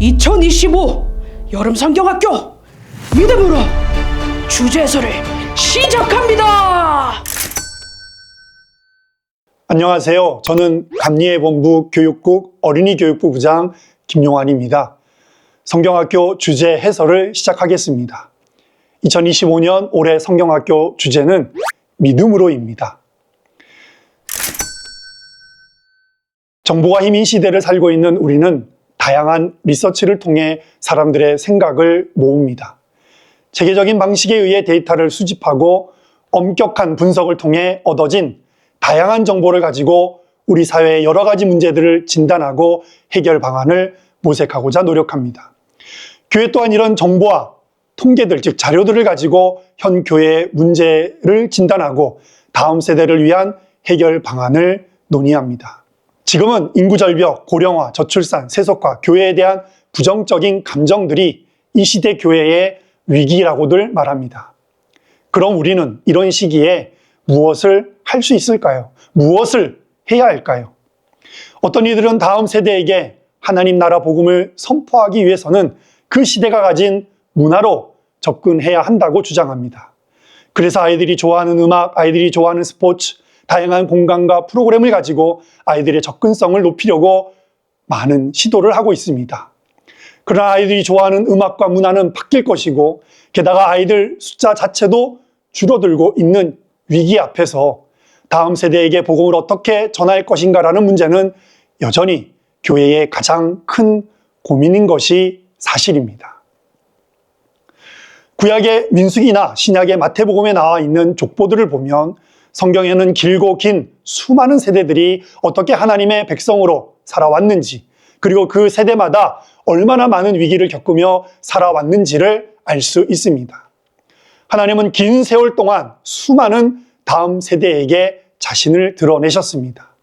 2025 여름 성경학교 믿음으로 주제 해설을 시작합니다. 안녕하세요. 저는 감리회본부 교육국 어린이교육부 부장 김용환입니다. 성경학교 주제 해설을 시작하겠습니다. 2025년 올해 성경학교 주제는 믿음으로입니다. 정보가 힘인 시대를 살고 있는 우리는 다양한 리서치를 통해 사람들의 생각을 모읍니다. 체계적인 방식에 의해 데이터를 수집하고 엄격한 분석을 통해 얻어진 다양한 정보를 가지고 우리 사회의 여러 가지 문제들을 진단하고 해결 방안을 모색하고자 노력합니다. 교회 또한 이런 정보와 통계들, 즉 자료들을 가지고 현 교회의 문제를 진단하고 다음 세대를 위한 해결 방안을 논의합니다. 지금은 인구절벽, 고령화, 저출산, 세속화, 교회에 대한 부정적인 감정들이 이 시대 교회의 위기라고들 말합니다. 그럼 우리는 이런 시기에 무엇을 할 수 있을까요? 무엇을 해야 할까요? 어떤 이들은 다음 세대에게 하나님 나라 복음을 선포하기 위해서는 그 시대가 가진 문화로 접근해야 한다고 주장합니다. 그래서 아이들이 좋아하는 음악, 아이들이 좋아하는 스포츠, 다양한 공간과 프로그램을 가지고 아이들의 접근성을 높이려고 많은 시도를 하고 있습니다. 그러나 아이들이 좋아하는 음악과 문화는 바뀔 것이고 게다가 아이들 숫자 자체도 줄어들고 있는 위기 앞에서 다음 세대에게 복음을 어떻게 전할 것인가라는 문제는 여전히 교회의 가장 큰 고민인 것이 사실입니다. 구약의 민수기나 신약의 마태복음에 나와 있는 족보들을 보면 성경에는 길고 긴 수많은 세대들이 어떻게 하나님의 백성으로 살아왔는지, 그리고 그 세대마다 얼마나 많은 위기를 겪으며 살아왔는지를 알 수 있습니다. 하나님은 긴 세월 동안 수많은 다음 세대에게 자신을 드러내셨습니다.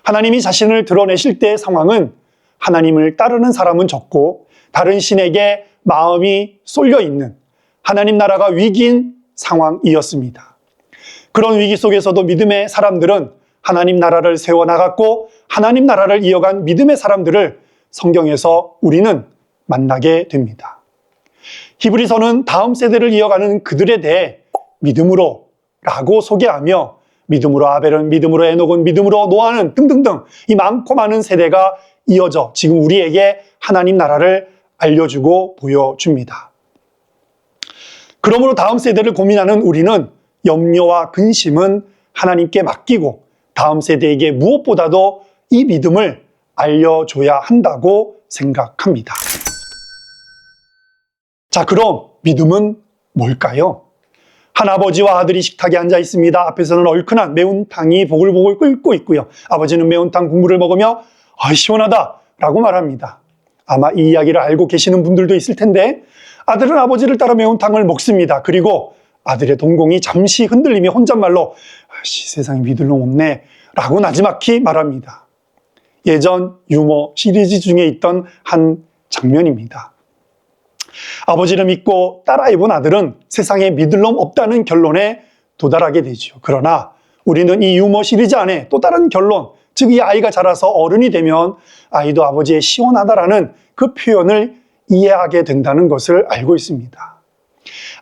하나님이 자신을 드러내실 때의 상황은 하나님을 따르는 사람은 적고 다른 신에게 마음이 쏠려 있는 하나님 나라가 위기인 상황이었습니다. 그런 위기 속에서도 믿음의 사람들은 하나님 나라를 세워나갔고 하나님 나라를 이어간 믿음의 사람들을 성경에서 우리는 만나게 됩니다. 히브리서는 다음 세대를 이어가는 그들에 대해 믿음으로 라고 소개하며 믿음으로 아벨은, 믿음으로 에녹은, 믿음으로 노아는 등등등 이 많고 많은 세대가 이어져 지금 우리에게 하나님 나라를 알려주고 보여줍니다. 그러므로 다음 세대를 고민하는 우리는 염려와 근심은 하나님께 맡기고 다음 세대에게 무엇보다도 이 믿음을 알려줘야 한다고 생각합니다. 자, 그럼 믿음은 뭘까요? 한 아버지와 아들이 식탁에 앉아 있습니다. 앞에서는 얼큰한 매운탕이 보글보글 끓고 있고요. 아버지는 매운탕 국물을 먹으며 시원하다 라고 말합니다. 아마 이 이야기를 알고 계시는 분들도 있을 텐데 아들은 아버지를 따라 매운탕을 먹습니다. 그리고 아들의 동공이 잠시 흔들리며 혼잣말로 세상에 믿을 놈 없네 라고 나지막히 말합니다. 예전 유머 시리즈 중에 있던 한 장면입니다. 아버지를 믿고 따라해본 아들은 세상에 믿을 놈 없다는 결론에 도달하게 되죠. 그러나 우리는 이 유머 시리즈 안에 또 다른 결론, 즉 이 아이가 자라서 어른이 되면 아이도 아버지의 시원하다라는 그 표현을 이해하게 된다는 것을 알고 있습니다.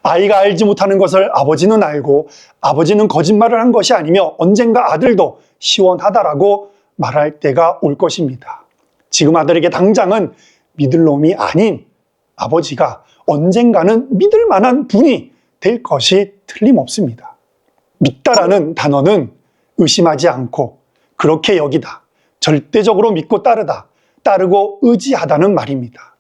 아이가 알지 못하는 것을 아버지는 알고 아버지는 거짓말을 한 것이 아니며 언젠가 아들도 시원하다라고 말할 때가 올 것입니다. 지금 아들에게 당장은 믿을 놈이 아닌 아버지가 언젠가는 믿을 만한 분이 될 것이 틀림없습니다. 믿다라는 단어는 의심하지 않고 그렇게 여기다, 절대적으로 믿고 따르다, 따르고 의지하다는 말입니다.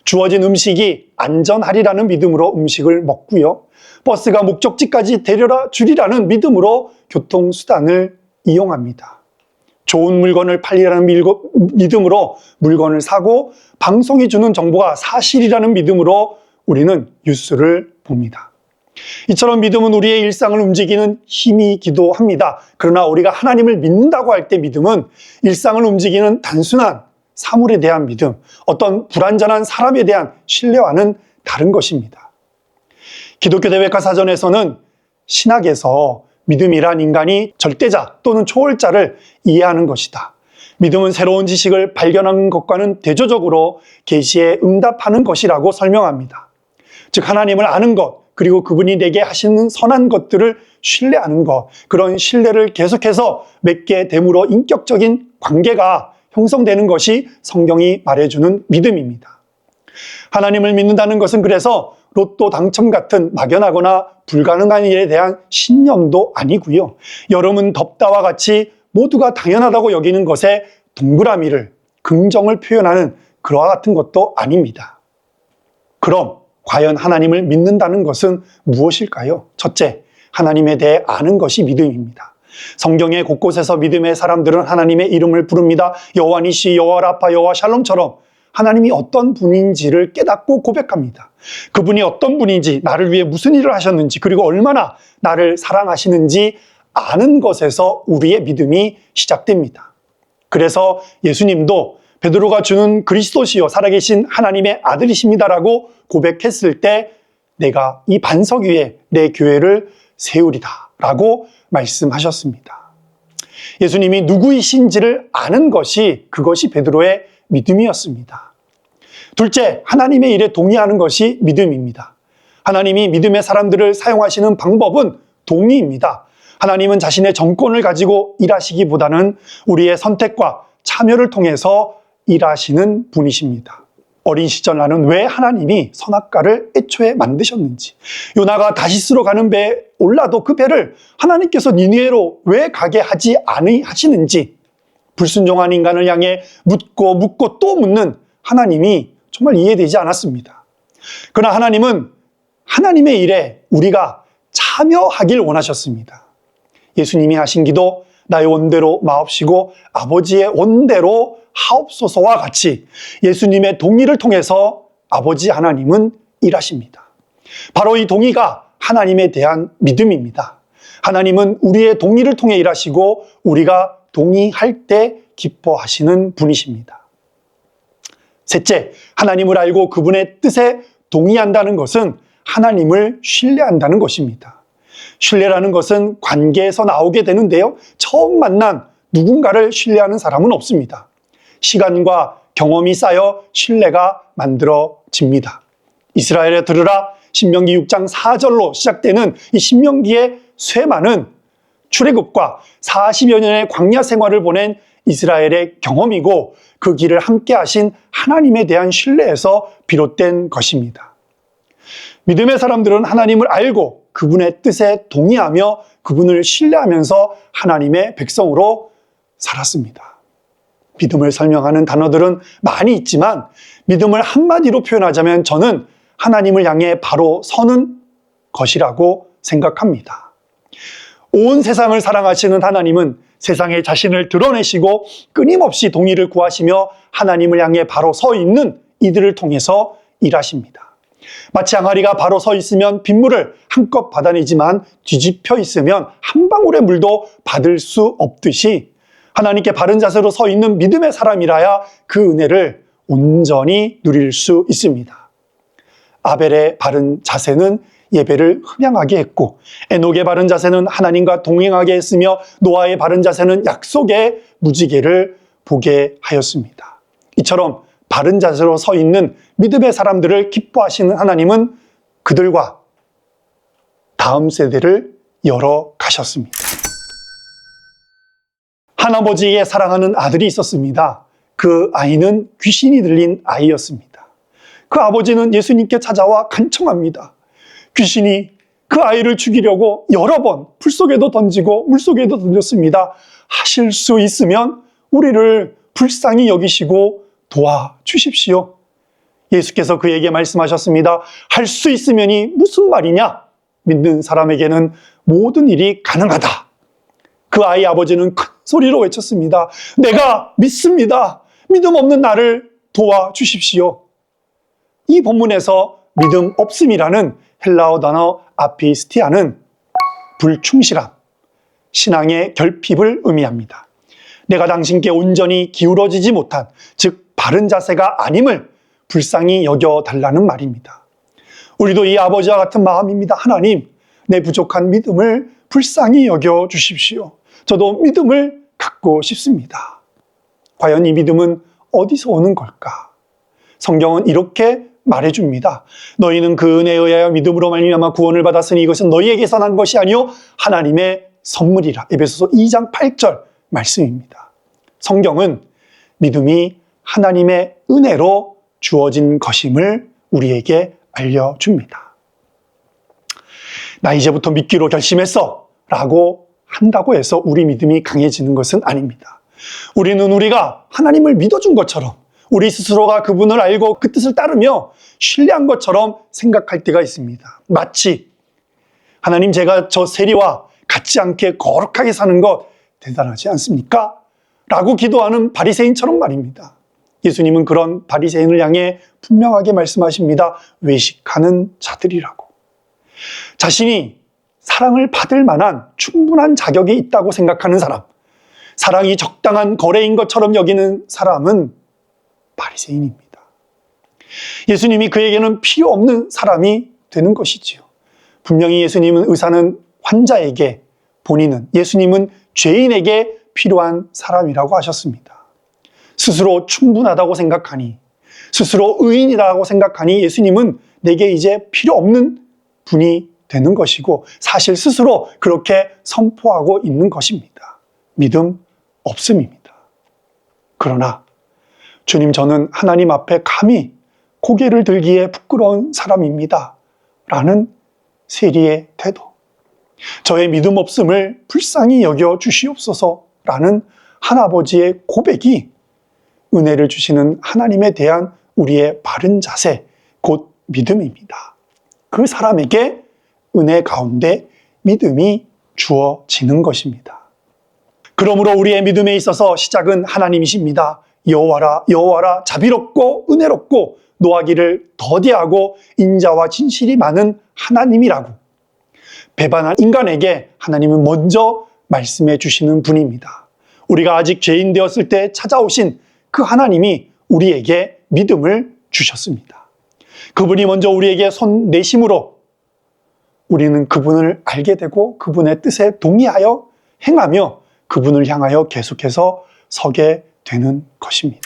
주어진 음식이 안전하리라는 믿음으로 음식을 먹고요. 버스가 목적지까지 데려다 주리라는 믿음으로 교통수단을 이용합니다. 좋은 물건을 팔리라는 믿음으로 물건을 사고 방송이 주는 정보가 사실이라는 믿음으로 우리는 뉴스를 봅니다. 이처럼 믿음은 우리의 일상을 움직이는 힘이기도 합니다. 그러나 우리가 하나님을 믿는다고 할 때 믿음은 일상을 움직이는 단순한 사물에 대한 믿음, 어떤 불완전한 사람에 대한 신뢰와는 다른 것입니다. 기독교 대백과사전에서는 신학에서 믿음이란 인간이 절대자 또는 초월자를 이해하는 것이다. 믿음은 새로운 지식을 발견하는 것과는 대조적으로 계시에 응답하는 것이라고 설명합니다. 즉 하나님을 아는 것, 그리고 그분이 내게 하시는 선한 것들을 신뢰하는 것, 그런 신뢰를 계속해서 맺게 됨으로 인격적인 관계가 형성되는 것이 성경이 말해주는 믿음입니다. 하나님을 믿는다는 것은 그래서 로또 당첨 같은 막연하거나 불가능한 일에 대한 신념도 아니고요. 여름은 덥다와 같이 모두가 당연하다고 여기는 것에 동그라미를, 긍정을 표현하는 그와 같은 것도 아닙니다. 그럼 과연 하나님을 믿는다는 것은 무엇일까요? 첫째, 하나님에 대해 아는 것이 믿음입니다. 성경의 곳곳에서 믿음의 사람들은 하나님의 이름을 부릅니다. 여호와 니시, 여호와 라파, 여호와 샬롬처럼 하나님이 어떤 분인지를 깨닫고 고백합니다. 그분이 어떤 분인지, 나를 위해 무슨 일을 하셨는지, 그리고 얼마나 나를 사랑하시는지 아는 것에서 우리의 믿음이 시작됩니다. 그래서 예수님도 베드로가 주는 그리스도시요 살아계신 하나님의 아들이십니다라고 고백했을 때 내가 이 반석 위에 내 교회를 세우리다 라고 말씀하셨습니다. 예수님이 누구이신지를 아는 것이 그것이 베드로의 믿음이었습니다. 둘째, 하나님의 일에 동의하는 것이 믿음입니다. 하나님이 믿음의 사람들을 사용하시는 방법은 동의입니다. 하나님은 자신의 정권을 가지고 일하시기보다는 우리의 선택과 참여를 통해서 일하시는 분이십니다. 어린 시절 나는 왜 하나님이 선악과를 애초에 만드셨는지, 요나가 다시스로 가는 배에 올라도 그 배를 하나님께서 니느웨로 왜 가게 하지 않으시는지 불순종한 인간을 향해 묻고 또 묻는 하나님이 정말 이해되지 않았습니다. 그러나 하나님은 하나님의 일에 우리가 참여하길 원하셨습니다. 예수님이 하신 기도 나의 원대로 마옵시고 아버지의 원대로 하옵소서와 같이 예수님의 동의를 통해서 아버지 하나님은 일하십니다. 바로 이 동의가 하나님에 대한 믿음입니다. 하나님은 우리의 동의를 통해 일하시고 우리가 동의할 때 기뻐하시는 분이십니다. 셋째, 하나님을 알고 그분의 뜻에 동의한다는 것은 하나님을 신뢰한다는 것입니다. 신뢰라는 것은 관계에서 나오게 되는데요. 처음 만난 누군가를 신뢰하는 사람은 없습니다. 시간과 경험이 쌓여 신뢰가 만들어집니다. 이스라엘에 들으라 신명기 6장 4절로 시작되는 이 신명기의 쇠마는 출애굽과 40여 년의 광야 생활을 보낸 이스라엘의 경험이고 그 길을 함께 하신 하나님에 대한 신뢰에서 비롯된 것입니다. 믿음의 사람들은 하나님을 알고 그분의 뜻에 동의하며 그분을 신뢰하면서 하나님의 백성으로 살았습니다. 믿음을 설명하는 단어들은 많이 있지만 믿음을 한마디로 표현하자면 저는 하나님을 향해 바로 서는 것이라고 생각합니다. 온 세상을 사랑하시는 하나님은 세상에 자신을 드러내시고 끊임없이 동의를 구하시며 하나님을 향해 바로 서 있는 이들을 통해서 일하십니다. 마치 항아리가 바로 서 있으면 빗물을 한껏 받아내지만 뒤집혀 있으면 한 방울의 물도 받을 수 없듯이 하나님께 바른 자세로 서 있는 믿음의 사람이라야 그 은혜를 온전히 누릴 수 있습니다. 아벨의 바른 자세는 예배를 흠양하게 했고 에녹의 바른 자세는 하나님과 동행하게 했으며 노아의 바른 자세는 약속의 무지개를 보게 하였습니다. 이처럼 바른 자세로 서 있는 믿음의 사람들을 기뻐하시는 하나님은 그들과 다음 세대를 열어가셨습니다. 하나버지의 사랑하는 아들이 있었습니다. 그 아이는 귀신이 들린 아이였습니다. 그 아버지는 예수님께 찾아와 간청합니다. 귀신이 그 아이를 죽이려고 여러 번 풀 속에도 던지고 물 속에도 던졌습니다. 하실 수 있으면 우리를 불쌍히 여기시고 도와주십시오. 예수께서 그에게 말씀하셨습니다. 할 수 있으면이 무슨 말이냐? 믿는 사람에게는 모든 일이 가능하다. 그 아이 아버지는 큰 소리로 외쳤습니다. 내가 믿습니다. 믿음 없는 나를 도와주십시오. 이 본문에서 믿음 없음이라는 헬라어 단어 아피스티아는 불충실함, 신앙의 결핍을 의미합니다. 내가 당신께 온전히 기울어지지 못한, 즉 바른 자세가 아님을 불쌍히 여겨달라는 말입니다. 우리도 이 아버지와 같은 마음입니다. 하나님, 내 부족한 믿음을 불쌍히 여겨주십시오. 저도 믿음을 갖고 싶습니다. 과연 이 믿음은 어디서 오는 걸까? 성경은 이렇게 말해줍니다. 너희는 그 은혜에 의하여 믿음으로 말미암아 구원을 받았으니 이것은 너희에게서 난 것이 아니요 하나님의 선물이라. 에베소서 2장 8절 말씀입니다. 성경은 믿음이 하나님의 은혜로 주어진 것임을 우리에게 알려줍니다. 나 이제부터 믿기로 결심했어 라고 한다고 해서 우리 믿음이 강해지는 것은 아닙니다. 우리는 우리가 하나님을 믿어준 것처럼 우리 스스로가 그분을 알고 그 뜻을 따르며 신뢰한 것처럼 생각할 때가 있습니다. 마치 하나님 제가 저 세리와 같지 않게 거룩하게 사는 것 대단하지 않습니까? 라고 기도하는 바리새인처럼 말입니다. 예수님은 그런 바리새인을 향해 분명하게 말씀하십니다. 외식하는 자들이라고. 자신이 사랑을 받을 만한 충분한 자격이 있다고 생각하는 사람, 사랑이 적당한 거래인 것처럼 여기는 사람은 바리새인입니다. 예수님이 그에게는 필요 없는 사람이 되는 것이지요. 분명히 예수님은 의사는 환자에게, 본인은 예수님은 죄인에게 필요한 사람이라고 하셨습니다. 스스로 충분하다고 생각하니, 스스로 의인이라고 생각하니 예수님은 내게 이제 필요 없는 분이 되는 것이고 사실 스스로 그렇게 선포하고 있는 것입니다. 믿음 없음입니다. 그러나 주님, 저는 하나님 앞에 감히 고개를 들기에 부끄러운 사람입니다. 라는 세리의 태도. 저의 믿음 없음을 불쌍히 여겨 주시옵소서 라는 하나아버지의 고백이 은혜를 주시는 하나님에 대한 우리의 바른 자세, 곧 믿음입니다. 그 사람에게 은혜 가운데 믿음이 주어지는 것입니다. 그러므로 우리의 믿음에 있어서 시작은 하나님이십니다. 여호와라 여호와라 자비롭고 은혜롭고 노하기를 더디하고 인자와 진실이 많은 하나님이라고 배반한 인간에게 하나님은 먼저 말씀해 주시는 분입니다. 우리가 아직 죄인 되었을 때 찾아오신 그 하나님이 우리에게 믿음을 주셨습니다. 그분이 먼저 우리에게 손 내심으로 우리는 그분을 알게 되고 그분의 뜻에 동의하여 행하며 그분을 향하여 계속해서 서게 되는 것입니다.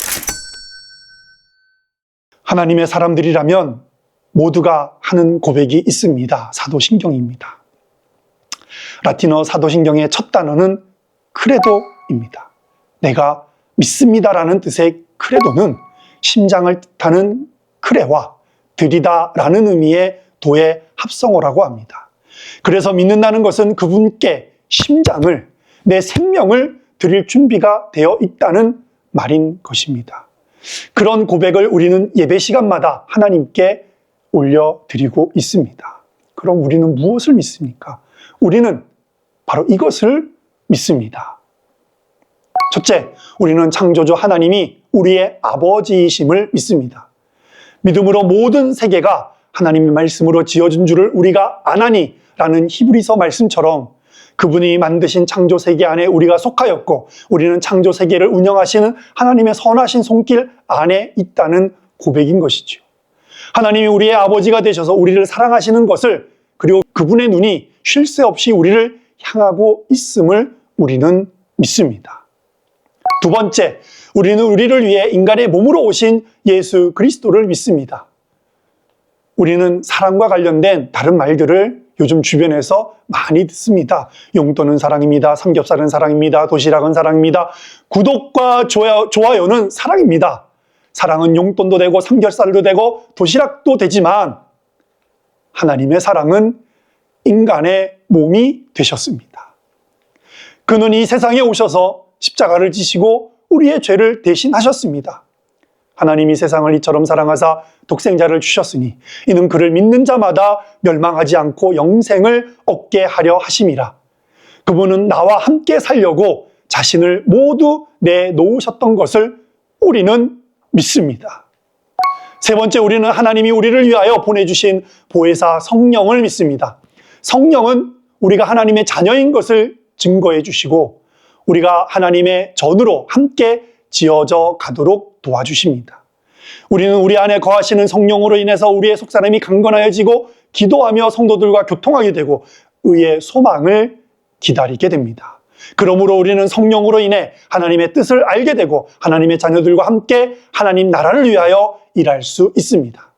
하나님의 사람들이라면 모두가 하는 고백이 있습니다. 사도신경입니다. 라틴어 사도신경의 첫 단어는 크레도입니다. 내가 믿습니다라는 뜻의 크레도는 심장을 뜻하는 크레와 드리다라는 의미의 도의 합성어라고 합니다. 그래서 믿는다는 것은 그분께 심장을, 내 생명을 드릴 준비가 되어 있다는 말인 것입니다. 그런 고백을 우리는 예배 시간마다 하나님께 올려드리고 있습니다. 그럼 우리는 무엇을 믿습니까? 우리는 바로 이것을 믿습니다. 첫째, 우리는 창조주 하나님이 우리의 아버지이심을 믿습니다. 믿음으로 모든 세계가 하나님의 말씀으로 지어진 줄을 우리가 아나니 라는 히브리서 말씀처럼 그분이 만드신 창조 세계 안에 우리가 속하였고 우리는 창조 세계를 운영하시는 하나님의 선하신 손길 안에 있다는 고백인 것이죠. 하나님이 우리의 아버지가 되셔서 우리를 사랑하시는 것을, 그리고 그분의 눈이 쉴 새 없이 우리를 향하고 있음을 우리는 믿습니다. 두 번째, 우리는 우리를 위해 인간의 몸으로 오신 예수 그리스도를 믿습니다. 우리는 사랑과 관련된 다른 말들을 요즘 주변에서 많이 듣습니다. 용돈은 사랑입니다. 삼겹살은 사랑입니다. 도시락은 사랑입니다. 구독과 좋아요는 사랑입니다. 사랑은 용돈도 되고 삼겹살도 되고 도시락도 되지만 하나님의 사랑은 인간의 몸이 되셨습니다. 그는 이 세상에 오셔서 십자가를 지시고 우리의 죄를 대신하셨습니다. 하나님이 세상을 이처럼 사랑하사 독생자를 주셨으니 이는 그를 믿는 자마다 멸망하지 않고 영생을 얻게 하려 하심이라. 그분은 나와 함께 살려고 자신을 모두 내놓으셨던 것을 우리는 믿습니다. 세 번째, 우리는 하나님이 우리를 위하여 보내주신 보혜사 성령을 믿습니다. 성령은 우리가 하나님의 자녀인 것을 증거해 주시고 우리가 하나님의 전으로 함께 지어져 가도록 도와주십니다. 우리는 우리 안에 거하시는 성령으로 인해서 우리의 속사람이 강건하여지고 기도하며 성도들과 교통하게 되고 의의 소망을 기다리게 됩니다. 그러므로 우리는 성령으로 인해 하나님의 뜻을 알게 되고 하나님의 자녀들과 함께 하나님 나라를 위하여 일할 수 있습니다.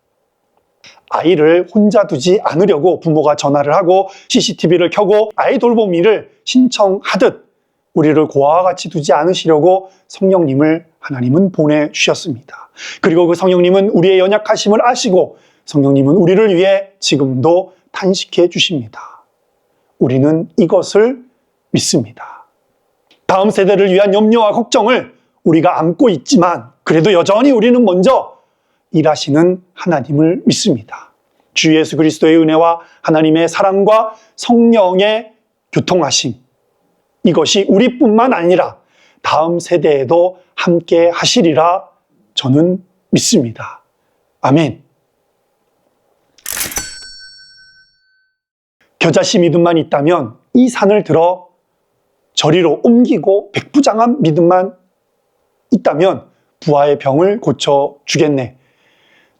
아이를 혼자 두지 않으려고 부모가 전화를 하고 CCTV를 켜고 아이 돌보미를 신청하듯 우리를 고아와 같이 두지 않으시려고 성령님을 하나님은 보내주셨습니다. 그리고 그 성령님은 우리의 연약하심을 아시고 성령님은 우리를 위해 지금도 탄식해 주십니다. 우리는 이것을 믿습니다. 다음 세대를 위한 염려와 걱정을 우리가 안고 있지만 그래도 여전히 우리는 먼저 일하시는 하나님을 믿습니다. 주 예수 그리스도의 은혜와 하나님의 사랑과 성령의 교통하심, 이것이 우리뿐만 아니라 다음 세대에도 함께 하시리라 저는 믿습니다. 아멘. 겨자씨 믿음만 있다면 이 산을 들어 저리로 옮기고 백부장한 믿음만 있다면 부하의 병을 고쳐주겠네.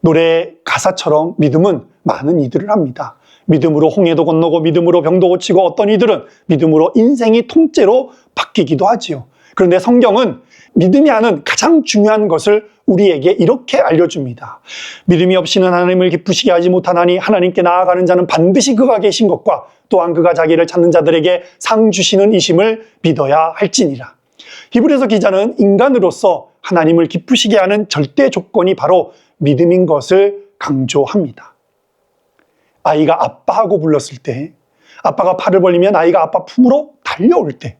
노래 가사처럼 믿음은 많은 이들을 합니다. 믿음으로 홍해도 건너고 믿음으로 병도 고치고 어떤 이들은 믿음으로 인생이 통째로 바뀌기도 하지요. 그런데 성경은 믿음이 하는 가장 중요한 것을 우리에게 이렇게 알려줍니다. 믿음이 없이는 하나님을 기쁘시게 하지 못하나니 하나님께 나아가는 자는 반드시 그가 계신 것과 또한 그가 자기를 찾는 자들에게 상 주시는 이심을 믿어야 할지니라. 히브리서 기자는 인간으로서 하나님을 기쁘시게 하는 절대 조건이 바로 믿음인 것을 강조합니다. 아이가 아빠하고 불렀을 때, 아빠가 팔을 벌리면 아이가 아빠 품으로 달려올 때,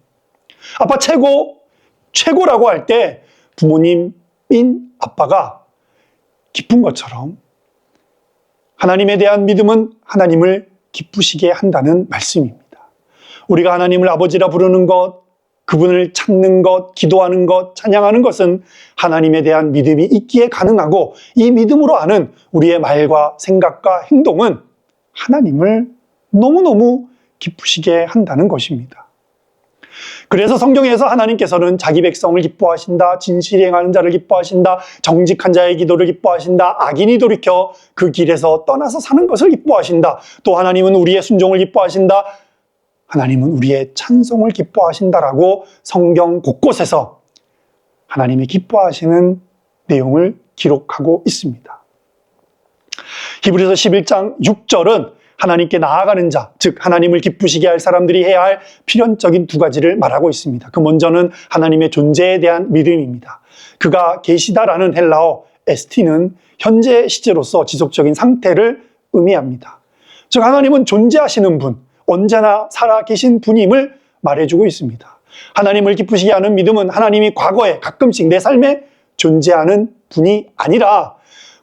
아빠 최고라고 할 때 부모님인 아빠가 기쁜 것처럼 하나님에 대한 믿음은 하나님을 기쁘시게 한다는 말씀입니다. 우리가 하나님을 아버지라 부르는 것, 그분을 찾는 것, 기도하는 것, 찬양하는 것은 하나님에 대한 믿음이 있기에 가능하고 이 믿음으로 하는 우리의 말과 생각과 행동은 하나님을 너무너무 기쁘시게 한다는 것입니다. 그래서 성경에서 하나님께서는 자기 백성을 기뻐하신다, 진실히 행하는 자를 기뻐하신다, 정직한 자의 기도를 기뻐하신다, 악인이 돌이켜 그 길에서 떠나서 사는 것을 기뻐하신다, 또 하나님은 우리의 순종을 기뻐하신다, 하나님은 우리의 찬송을 기뻐하신다라고 성경 곳곳에서 하나님이 기뻐하시는 내용을 기록하고 있습니다. 히브리서 11장 6절은 하나님께 나아가는 자, 즉 하나님을 기쁘시게 할 사람들이 해야 할 필연적인 두 가지를 말하고 있습니다. 그 먼저는 하나님의 존재에 대한 믿음입니다. 그가 계시다라는 헬라어 에스티는 현재 시제로서 지속적인 상태를 의미합니다. 즉 하나님은 존재하시는 분, 언제나 살아계신 분임을 말해주고 있습니다. 하나님을 기쁘시게 하는 믿음은 하나님이 과거에 가끔씩 내 삶에 존재하는 분이 아니라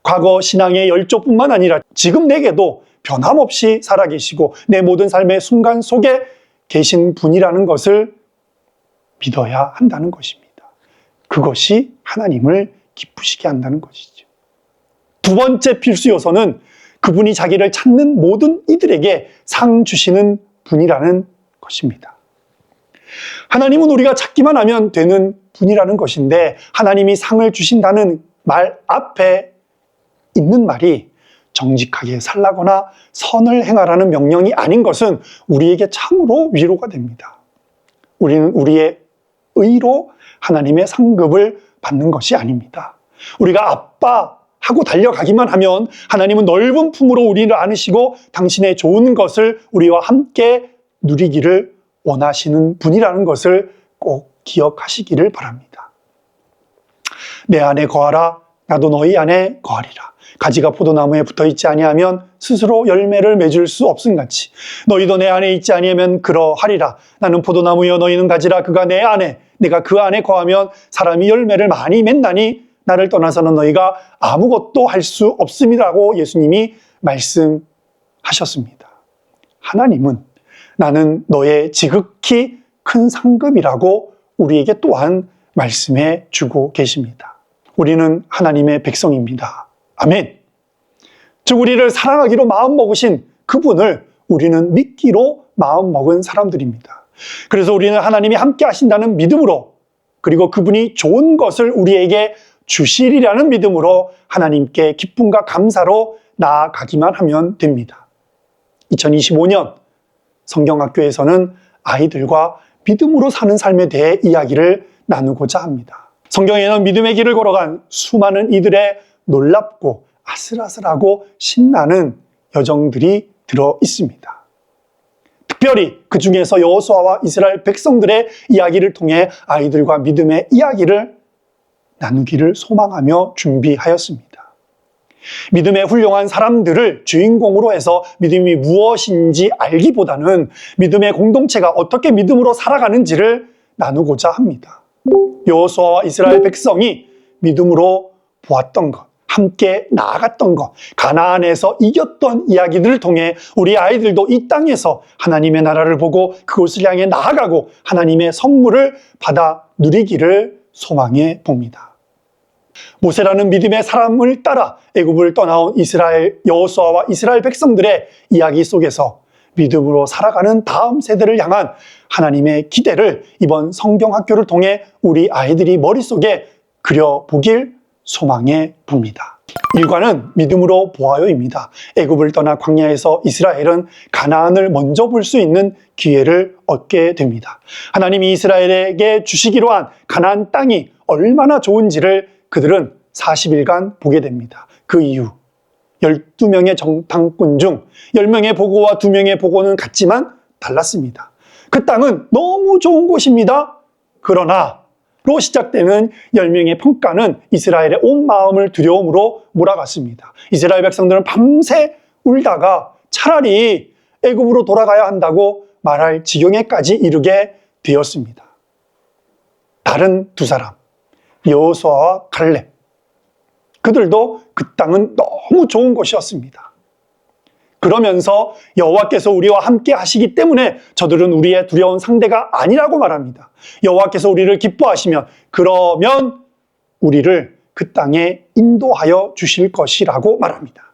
과거 신앙의 열조뿐만 아니라 지금 내게도 변함없이 살아계시고 내 모든 삶의 순간 속에 계신 분이라는 것을 믿어야 한다는 것입니다. 그것이 하나님을 기쁘시게 한다는 것이죠. 두 번째 필수 요소는 그분이 자기를 찾는 모든 이들에게 상 주시는 분이라는 것입니다. 하나님은 우리가 찾기만 하면 되는 분이라는 것인데 하나님이 상을 주신다는 말 앞에 있는 말이 정직하게 살라거나 선을 행하라는 명령이 아닌 것은 우리에게 참으로 위로가 됩니다. 우리는 우리의 의로 하나님의 상급을 받는 것이 아닙니다. 우리가 아빠하고 달려가기만 하면 하나님은 넓은 품으로 우리를 안으시고 당신의 좋은 것을 우리와 함께 누리기를 원하시는 분이라는 것을 꼭 기억하시기를 바랍니다. 내 안에 거하라, 나도 너희 안에 거하리라. 가지가 포도나무에 붙어있지 아니하면 스스로 열매를 맺을 수 없음같이 너희도 내 안에 있지 아니하면 그러하리라. 나는 포도나무여 너희는 가지라. 그가 내 안에 내가 그 안에 거하면 사람이 열매를 많이 맺나니 나를 떠나서는 너희가 아무것도 할 수 없음이라고 예수님이 말씀하셨습니다. 하나님은 나는 너의 지극히 큰 상급이라고 우리에게 또한 말씀해 주고 계십니다. 우리는 하나님의 백성입니다. 아멘. 즉 우리를 사랑하기로 마음먹으신 그분을 우리는 믿기로 마음먹은 사람들입니다. 그래서 우리는 하나님이 함께 하신다는 믿음으로 그리고 그분이 좋은 것을 우리에게 주시리라는 믿음으로 하나님께 기쁨과 감사로 나아가기만 하면 됩니다. 2025년 성경학교에서는 아이들과 믿음으로 사는 삶에 대해 이야기를 나누고자 합니다. 성경에는 믿음의 길을 걸어간 수많은 이들의 놀랍고 아슬아슬하고 신나는 여정들이 들어 있습니다. 특별히 그 중에서 여호수아와 이스라엘 백성들의 이야기를 통해 아이들과 믿음의 이야기를 나누기를 소망하며 준비하였습니다. 믿음의 훌륭한 사람들을 주인공으로 해서 믿음이 무엇인지 알기보다는 믿음의 공동체가 어떻게 믿음으로 살아가는지를 나누고자 합니다. 여호수아와 이스라엘 백성이 믿음으로 보았던 것, 함께 나아갔던 것, 가나안에서 이겼던 이야기들을 통해 우리 아이들도 이 땅에서 하나님의 나라를 보고 그곳을 향해 나아가고 하나님의 선물을 받아 누리기를 소망해 봅니다. 모세라는 믿음의 사람을 따라 애굽을 떠나온 이스라엘 여호수아와 이스라엘 백성들의 이야기 속에서 믿음으로 살아가는 다음 세대를 향한 하나님의 기대를 이번 성경학교를 통해 우리 아이들이 머릿속에 그려보길 소망해 봅니다. 1과는 믿음으로 보아요입니다. 애굽을 떠나 광야에서 이스라엘은 가나안을 먼저 볼 수 있는 기회를 얻게 됩니다. 하나님이 이스라엘에게 주시기로 한 가나안 땅이 얼마나 좋은지를 그들은 40일간 보게 됩니다. 그 이후 12명의 정탐꾼 중 10명의 보고와 2명의 보고는 같지만 달랐습니다. 그 땅은 너무 좋은 곳입니다. 그러나 로 시작되는 10명의 평가는 이스라엘의 온 마음을 두려움으로 몰아갔습니다. 이스라엘 백성들은 밤새 울다가 차라리 애굽으로 돌아가야 한다고 말할 지경에까지 이르게 되었습니다. 다른 두 사람, 여호수아와 갈렙, 그들도 그 땅은 너무 좋은 곳이었습니다. 그러면서 여호와께서 우리와 함께 하시기 때문에 저들은 우리의 두려운 상대가 아니라고 말합니다. 여호와께서 우리를 기뻐하시면 그러면 우리를 그 땅에 인도하여 주실 것이라고 말합니다.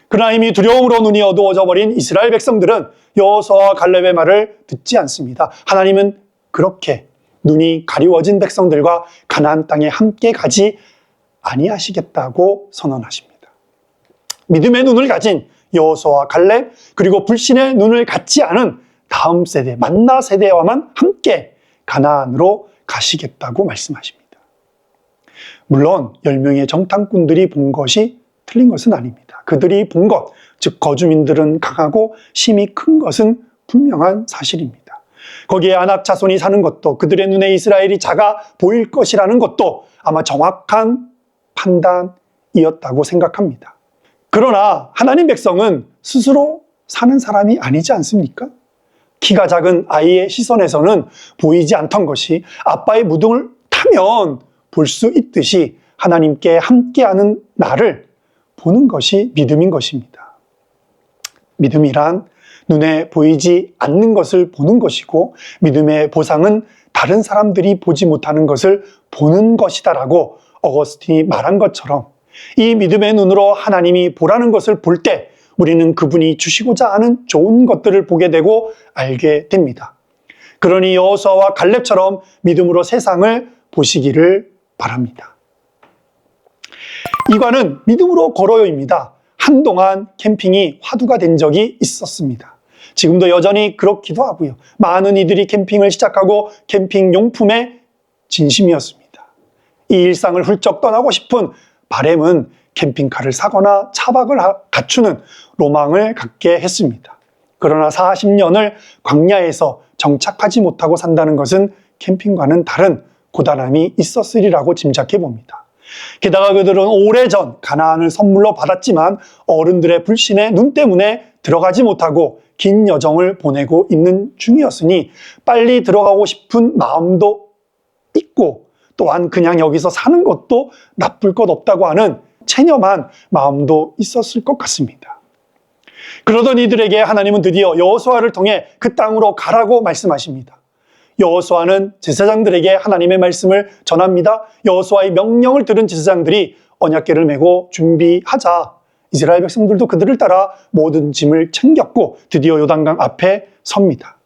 그러나 이미 두려움으로 눈이 어두워져 버린 이스라엘 백성들은 여호수아와 갈렙의 말을 듣지 않습니다. 하나님은 그렇게 눈이 가리워진 백성들과 가나안 땅에 함께 가지 아니하시겠다고 선언하십니다. 믿음의 눈을 가진 여호수아와 갈렙, 그리고 불신의 눈을 갖지 않은 다음 세대, 만나 세대와만 함께 가나안으로 가시겠다고 말씀하십니다. 물론 10명의 정탐꾼들이 본 것이 틀린 것은 아닙니다. 그들이 본 것, 즉 거주민들은 강하고 힘이 큰 것은 분명한 사실입니다. 거기에 아낙 자손이 사는 것도, 그들의 눈에 이스라엘이 작아 보일 것이라는 것도 아마 정확한 판단이었다고 생각합니다. 그러나 하나님 백성은 스스로 사는 사람이 아니지 않습니까? 키가 작은 아이의 시선에서는 보이지 않던 것이 아빠의 무덤을 타면 볼 수 있듯이 하나님께 함께하는 나를 보는 것이 믿음인 것입니다. 믿음이란 눈에 보이지 않는 것을 보는 것이고, 믿음의 보상은 다른 사람들이 보지 못하는 것을 보는 것이다라고 어거스틴이 말한 것처럼, 이 믿음의 눈으로 하나님이 보라는 것을 볼 때 우리는 그분이 주시고자 하는 좋은 것들을 보게 되고 알게 됩니다. 그러니 여호수아와 갈렙처럼 믿음으로 세상을 보시기를 바랍니다. 2과는 믿음으로 걸어요입니다. 한동안 캠핑이 화두가 된 적이 있었습니다. 지금도 여전히 그렇기도 하고요. 많은 이들이 캠핑을 시작하고 캠핑 용품에 진심이었습니다. 이 일상을 훌쩍 떠나고 싶은 바램은 캠핑카를 사거나 차박을 갖추는 로망을 갖게 했습니다. 그러나 40년을 광야에서 정착하지 못하고 산다는 것은 캠핑과는 다른 고단함이 있었으리라고 짐작해 봅니다. 게다가 그들은 오래전 가나안을 선물로 받았지만 어른들의 불신의 눈 때문에 들어가지 못하고 긴 여정을 보내고 있는 중이었으니 빨리 들어가고 싶은 마음도 있고, 또한 그냥 여기서 사는 것도 나쁠 것 없다고 하는 체념한 마음도 있었을 것 같습니다. 그러던 이들에게 하나님은 드디어 여호수아를 통해 그 땅으로 가라고 말씀하십니다. 여호수아는 제사장들에게 하나님의 말씀을 전합니다. 여호수아의 명령을 들은 제사장들이 언약궤를 메고 준비하자 이스라엘 백성들도 그들을 따라 모든 짐을 챙겼고 드디어 요단강 앞에 섭니다.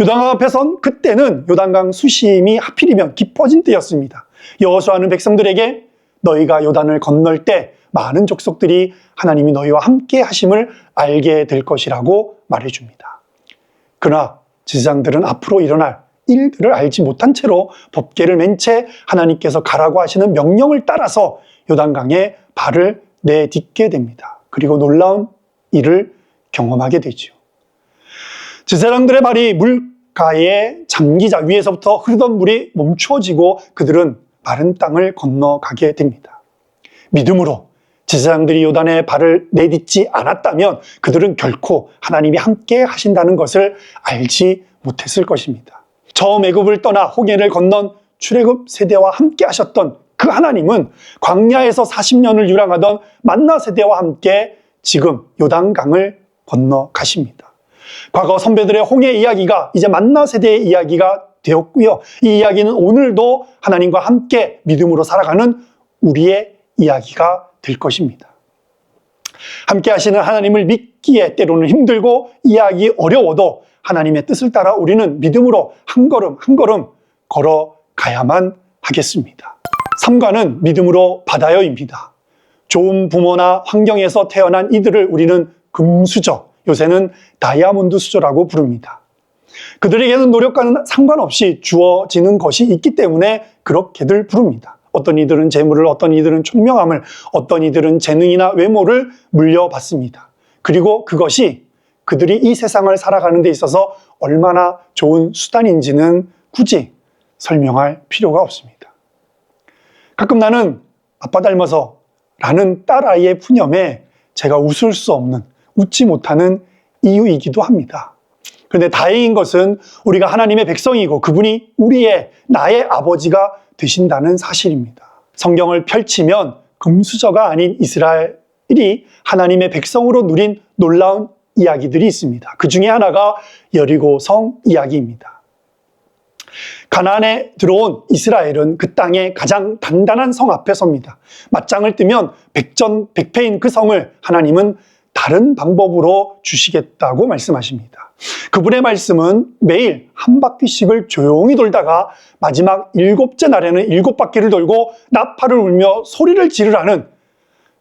요단강 앞에 선 그때는 요단강 수심이 하필이면 깊어진 때였습니다. 여호수아는 백성들에게 너희가 요단을 건널 때 많은 족속들이 하나님이 너희와 함께 하심을 알게 될 것이라고 말해줍니다. 그러나 제사장들은 앞으로 일어날 일들을 알지 못한 채로 법궤를 맨 채 하나님께서 가라고 하시는 명령을 따라서 요단강에 발을 내딛게 됩니다. 그리고 놀라운 일을 경험하게 되죠. 제사장들의 발이 물가에 잠기자 위에서부터 흐르던 물이 멈추어지고 그들은 마른 땅을 건너가게 됩니다. 믿음으로 제사장들이 요단에 발을 내딛지 않았다면 그들은 결코 하나님이 함께 하신다는 것을 알지 못했을 것입니다. 처음 애굽을 떠나 홍해를 건넌 출애굽 세대와 함께 하셨던 그 하나님은 광야에서 40년을 유랑하던 만나 세대와 함께 지금 요단강을 건너가십니다. 과거 선배들의 홍해 이야기가 이제 만나 세대의 이야기가 되었고요. 이 이야기는 오늘도 하나님과 함께 믿음으로 살아가는 우리의 이야기가 될 것입니다. 함께 하시는 하나님을 믿기에 때로는 힘들고 이해하기 어려워도 하나님의 뜻을 따라 우리는 믿음으로 한 걸음 한 걸음 걸어가야만 하겠습니다. 삼가는 믿음으로 받아요입니다. 좋은 부모나 환경에서 태어난 이들을 우리는 금수저, 요새는 다이아몬드 수저라고 부릅니다. 그들에게는 노력과는 상관없이 주어지는 것이 있기 때문에 그렇게들 부릅니다. 어떤 이들은 재물을, 어떤 이들은 총명함을, 어떤 이들은 재능이나 외모를 물려받습니다. 그리고 그것이 그들이 이 세상을 살아가는 데 있어서 얼마나 좋은 수단인지는 굳이 설명할 필요가 없습니다. 가끔 나는 아빠 닮아서 라는 딸아이의 푸념에 제가 웃을 수 없는, 웃지 못하는 이유이기도 합니다. 그런데 다행인 것은 우리가 하나님의 백성이고 그분이 나의 아버지가 되신다는 사실입니다. 성경을 펼치면 금수저가 아닌 이스라엘이 하나님의 백성으로 누린 놀라운 이야기들이 있습니다. 그 중에 하나가 여리고성 이야기입니다. 가나안에 들어온 이스라엘은 그 땅의 가장 단단한 성 앞에 섭니다. 맞짱을 뜨면 백전백패인 그 성을 하나님은 다른 방법으로 주시겠다고 말씀하십니다. 그분의 말씀은 매일 한 바퀴씩을 조용히 돌다가 마지막 7째 날에는 7바퀴를 돌고 나팔을 울며 소리를 지르라는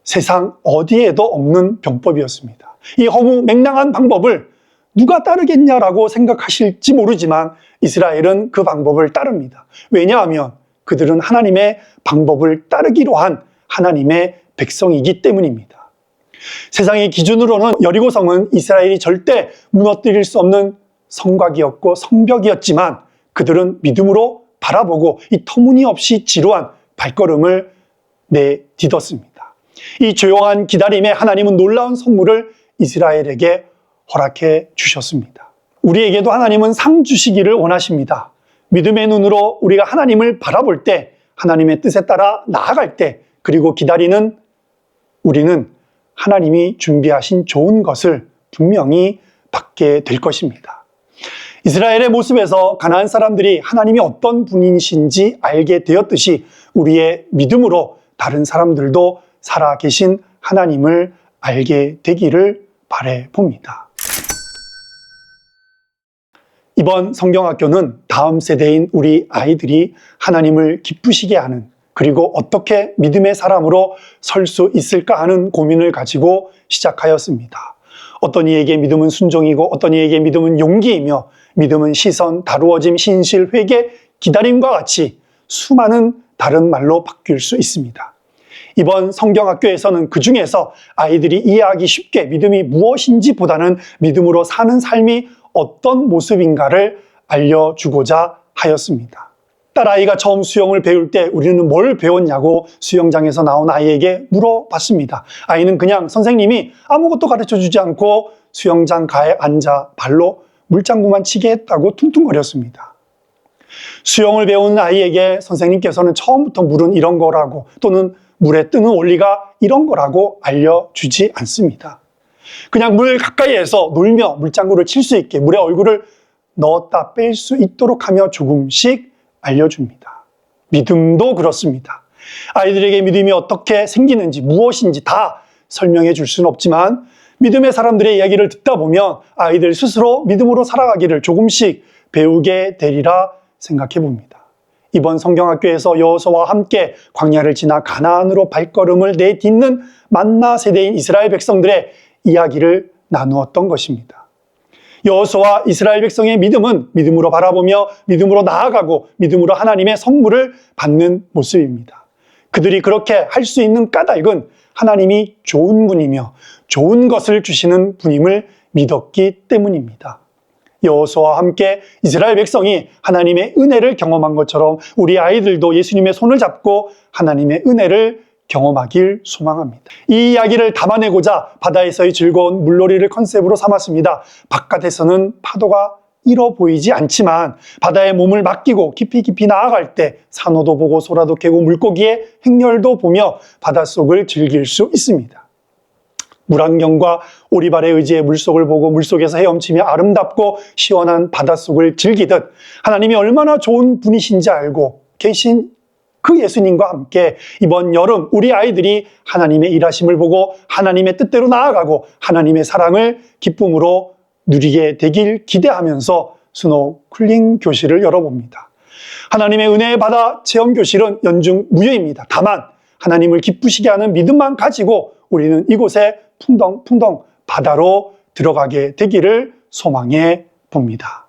세상 어디에도 없는 병법이었습니다. 이 허무맹랑한 방법을 누가 따르겠냐라고 생각하실지 모르지만 이스라엘은 그 방법을 따릅니다. 왜냐하면 그들은 하나님의 방법을 따르기로 한 하나님의 백성이기 때문입니다. 세상의 기준으로는 여리고성은 이스라엘이 절대 무너뜨릴 수 없는 성곽이었고 성벽이었지만 그들은 믿음으로 바라보고 이 터무니없이 지루한 발걸음을 내딛었습니다. 이 조용한 기다림에 하나님은 놀라운 선물을 이스라엘에게 허락해 주셨습니다. 우리에게도 하나님은 상 주시기를 원하십니다. 믿음의 눈으로 우리가 하나님을 바라볼 때, 하나님의 뜻에 따라 나아갈 때, 그리고 기다리는 우리는 하나님이 준비하신 좋은 것을 분명히 받게 될 것입니다. 이스라엘의 모습에서 가나안 사람들이 하나님이 어떤 분이신지 알게 되었듯이 우리의 믿음으로 다른 사람들도 살아계신 하나님을 알게 되기를 바라봅니다. 이번 성경학교는 다음 세대인 우리 아이들이 하나님을 기쁘시게 하는, 그리고 어떻게 믿음의 사람으로 설 수 있을까 하는 고민을 가지고 시작하였습니다. 어떤 이에게 믿음은 순종이고 어떤 이에게 믿음은 용기이며 믿음은 시선, 다루어짐, 신실, 회개, 기다림과 같이 수많은 다른 말로 바뀔 수 있습니다. 이번 성경학교에서는 그 중에서 아이들이 이해하기 쉽게 믿음이 무엇인지 보다는 믿음으로 사는 삶이 어떤 모습인가를 알려주고자 하였습니다. 딸아이가 처음 수영을 배울 때 우리는 뭘 배웠냐고 수영장에서 나온 아이에게 물어봤습니다. 아이는 그냥 선생님이 아무것도 가르쳐주지 않고 수영장 가에 앉아 발로 물장구만 치게 했다고 퉁퉁거렸습니다. 수영을 배우는 아이에게 선생님께서는 처음부터 물은 이런 거라고 또는 물에 뜨는 원리가 이런 거라고 알려주지 않습니다. 그냥 물 가까이에서 놀며 물장구를 칠 수 있게 물에 얼굴을 넣었다 뺄 수 있도록 하며 조금씩 알려줍니다. 믿음도 그렇습니다. 아이들에게 믿음이 어떻게 생기는지 무엇인지 다 설명해 줄 수는 없지만 믿음의 사람들의 이야기를 듣다 보면 아이들 스스로 믿음으로 살아가기를 조금씩 배우게 되리라 생각해 봅니다. 이번 성경학교에서 여호수아와 함께 광야를 지나 가나안으로 발걸음을 내딛는 만나 세대인 이스라엘 백성들의 이야기를 나누었던 것입니다. 여호수아와 이스라엘 백성의 믿음은 믿음으로 바라보며 믿음으로 나아가고 믿음으로 하나님의 선물을 받는 모습입니다. 그들이 그렇게 할 수 있는 까닭은 하나님이 좋은 분이며 좋은 것을 주시는 분임을 믿었기 때문입니다. 여호수아와 함께 이스라엘 백성이 하나님의 은혜를 경험한 것처럼 우리 아이들도 예수님의 손을 잡고 하나님의 은혜를 경험하길 소망합니다. 이 이야기를 담아내고자 바다에서의 즐거운 물놀이를 컨셉으로 삼았습니다. 바깥에서는 파도가 일어 보이지 않지만 바다에 몸을 맡기고 깊이 나아갈 때 산호도 보고 소라도 캐고 물고기의 행렬도 보며 바닷속을 즐길 수 있습니다. 물안경과 오리발의 의지의 물속을 보고 물속에서 헤엄치며 아름답고 시원한 바닷속을 즐기듯 하나님이 얼마나 좋은 분이신지 알고 계신 그 예수님과 함께 이번 여름 우리 아이들이 하나님의 일하심을 보고 하나님의 뜻대로 나아가고 하나님의 사랑을 기쁨으로 누리게 되길 기대하면서 스노클링 교실을 열어봅니다. 하나님의 은혜의 바다 체험 교실은 연중 무휴입니다. 다만 하나님을 기쁘시게 하는 믿음만 가지고 우리는 이곳에 풍덩풍덩 바다로 들어가게 되기를 소망해 봅니다.